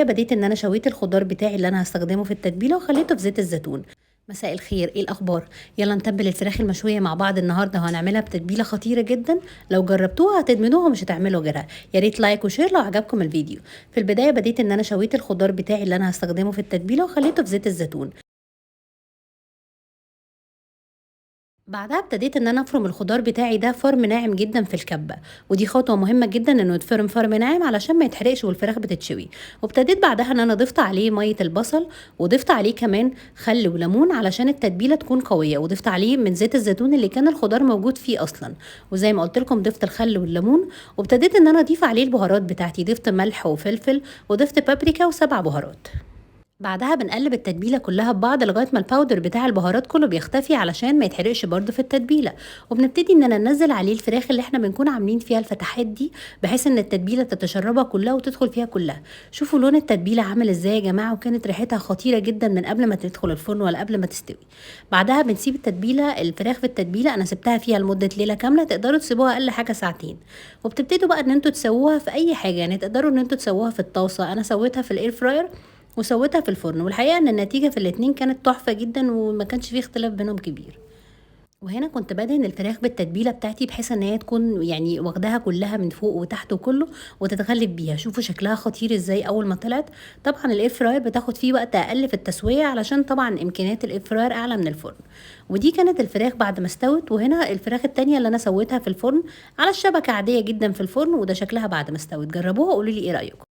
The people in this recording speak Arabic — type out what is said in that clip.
بديت ان انا شويت الخضار بتاعي اللي انا هستخدمه في التتبيله وخليته في زيت الزيتون. مساء الخير، ايه الاخبار؟ يلا نتبل الفراخ المشويه مع بعض النهارده وهنعملها بتتبيله خطيره جدا. لو جربتوها هتدمنوها ومش هتعملوا غيرها. يا ريت لايك وشير لو عجبكم الفيديو. في البدايه بديت ان انا شويت الخضار بتاعي اللي انا هستخدمه في التتبيله وخليته في زيت الزيتون. بعدها ابتديت ان انا افرم الخضار بتاعي ده فرم ناعم جدا في الكبه. ودي خطوه مهمه جدا انه يتفرم فرم ناعم علشان ما يتحرقش والفراخ بتتشوي. وابتديت بعدها ان انا ضفت عليه ميه البصل، وضفت عليه كمان خل وليمون علشان التتبيله تكون قويه، وضفت عليه من زيت الزيتون اللي كان الخضار موجود فيه اصلا. وزي ما قلت لكم ضفت الخل والليمون. وابتديت ان انا اضيف عليه البهارات بتاعتي، ضفت ملح وفلفل وضفت بابريكا وسبع بهارات. بعدها بنقلب التتبيله كلها ببعض لغايه ما الباودر بتاع البهارات كله بيختفي علشان ما يتحرقش برده في التتبيله. وبنبتدي اننا ننزل عليه الفراخ اللي احنا بنكون عاملين فيها الفتحات دي، بحيث ان التتبيله تتشربها كلها وتدخل فيها كلها. شوفوا لون التتبيله عامل ازاي يا جماعه، وكانت ريحتها خطيره جدا من قبل ما تدخل الفرن ولا قبل ما تستوي. بعدها بنسيب التتبيله، الفراخ في التتبيله انا سبتها فيها لمده ليله كامله، تقدروا تسيبوها اقل حاجه ساعتين. وبتبتدوا بقى ان انتوا تسووها في اي حاجه، يعني تقدروا ان انتوا تسووها في الطاسه، انا سويتها في الاير فراير وسويتها في الفرن. والحقيقة ان النتيجة في الاتنين كانت تحفة جدا وما كانش فيه اختلاف بينهم كبير. وهنا كنت بدهن الفراخ بالتتبيلة بتاعتي بحيث ان هي تكون يعني واخداها كلها من فوق وتحت وكله وتتغلب بيها. شوفوا شكلها خطير ازاي اول ما طلعت. طبعا الاير فراير بتاخد فيه وقت اقل في التسوية علشان طبعا امكانيات الاير فراير اعلى من الفرن. ودي كانت الفراخ بعد ما استوت. وهنا الفراخ التانية اللي انا سويتها في الفرن على الشبكة عادية جدا في الفرن، وده شكلها بعد ما استوت. جربوها وقولوا لي ايه رأيكم.